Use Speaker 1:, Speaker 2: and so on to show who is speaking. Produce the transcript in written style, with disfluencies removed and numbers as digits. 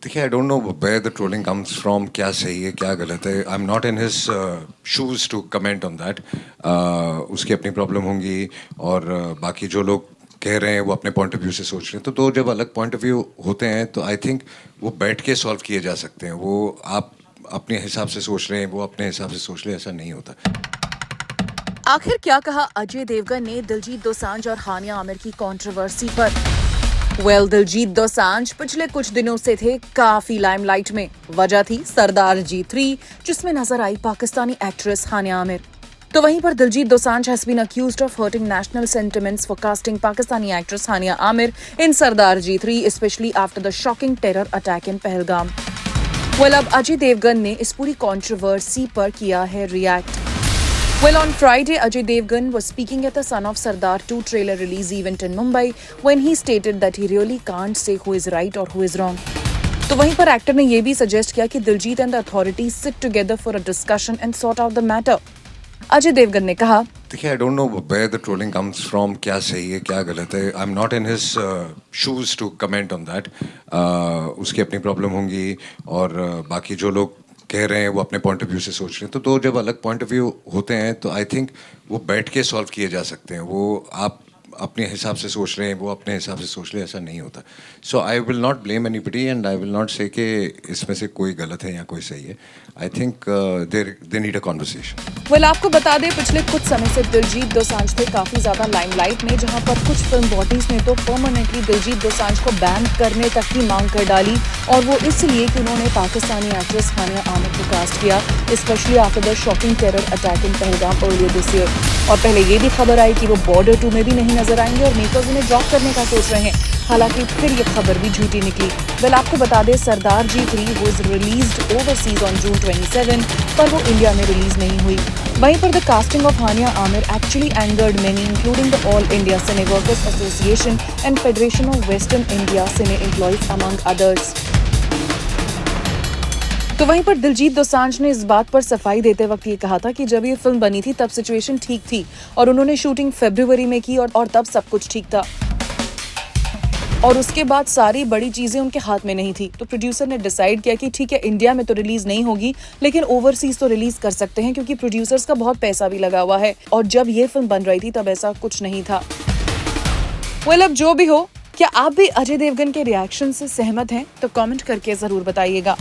Speaker 1: देखिए, I don't know where the trolling comes from, क्या सही है क्या गलत है। I am not in his shoes to comment on that. उसकी अपनी प्रॉब्लम होंगी और बाकी जो लोग कह रहे हैं वो अपने पॉइंट ऑफ व्यू से सोच रहे हैं। तो दो जब अलग पॉइंट ऑफ व्यू होते हैं तो आई थिंक वो बैठ के सॉल्व किए जा सकते हैं। वो आप अपने हिसाब से सोच रहे हैं, वो अपने हिसाब से सोच रहे हैं, ऐसा नहीं होता।
Speaker 2: आखिर क्या कहा अजय देवगन ने दिलजीत दोसांझ और हानिया आमिर की कंट्रोवर्सी पर? दिलजीत दोसांझ पिछले कुछ दिनों से थे काफी लाइमलाइट में। वजह थी सरदार जी 3, जिसमें नजर आई पाकिस्तानी एक्ट्रेस हानिया आमिर। तो वहीं पर Diljit Dosanjh has been accused of hurting national sentiments for casting Pakistani actress Hania Amir in Sardar G3, especially after the shocking terror attack in Pahalgam. अब अजय देवगन ने इस पूरी कंट्रोवर्सी पर किया है react. On Friday, Ajay Devgan was speaking at the Son of Sardar 2 trailer release event in Mumbai when he stated that he really can't say who is right or who is wrong. तो वहीं पर actor ने ये भी suggest किया कि Diljit and the authorities sit together for a discussion and sort out the matter. Ajay Devgn ने कहा,
Speaker 1: देखिए, I don't know where the trolling comes from, क्या सही है क्या गलत है। I am not in his shoes to comment on that. उसकी अपनी प्रॉब्लम होंगी और बाकी जो लोग कह रहे हैं वो अपने पॉइंट ऑफ व्यू से सोच रहे हैं। तो दो जब अलग पॉइंट ऑफ व्यू होते हैं तो आई थिंक वो बैठ के सॉल्व किए जा सकते हैं। वो आप अपने हिसाब से सोच रहे हैं, वो अपने हिसाब से सोच रहे हैं, ऐसा नहीं होता। So I will not blame anybody and I will not say कि इसमें से कोई गलत है या कोई सही है। I think they need a conversation.
Speaker 2: आपको बता दें पिछले कुछ समय से दिलजीत दोसांझ थे काफी ज्यादा लाइमलाइट में, जहां पर कुछ फिल्म बॉडीज ने तो परमानेंटली दिलजीत दोसांझ को बैन करने तक की मांग कर डाली, और वो इसलिए कि उन्होंने पाकिस्तानी एक्ट्रेस हानिया आमिर को कास्ट किया, specially after the shocking terror attack in Pahalgam earlier this year. और पहले ये भी खबर आई कि वो बॉर्डर 2 में भी नहीं नजर आएंगे और मेकर्स उन्हें ड्रॉप करने का सोच रहे हैं। हालांकि फिर ये खबर भी झूठी निकली। आपको बता दें सरदार G3 was released overseas on June 27, पर वो इंडिया में रिलीज नहीं हुई। वहीं पर the casting of Hania Aamir actually angered many, including the All India Cine Workers Association and Federation of Western India Cine Employees among others. तो वहीं पर दिलजीत दोसांझ ने इस बात पर सफाई देते वक्त ये कहा था कि जब ये फिल्म बनी थी तब सिचुएशन ठीक थी और उन्होंने शूटिंग फरवरी में की और तब सब कुछ ठीक था, और उसके बाद सारी बड़ी चीजें उनके हाथ में नहीं थी। तो प्रोड्यूसर ने डिसाइड किया कि ठीक है, इंडिया में तो रिलीज नहीं होगी लेकिन ओवरसीज तो रिलीज कर सकते हैं, क्योंकि प्रोड्यूसर्स का बहुत पैसा भी लगा हुआ है। और जब ये फिल्म बन रही थी तब ऐसा कुछ नहीं था। अब जो भी हो, क्या आप भी अजय देवगन के रिएक्शन से सहमत हैं? तो कमेंट करके जरूर बताइएगा।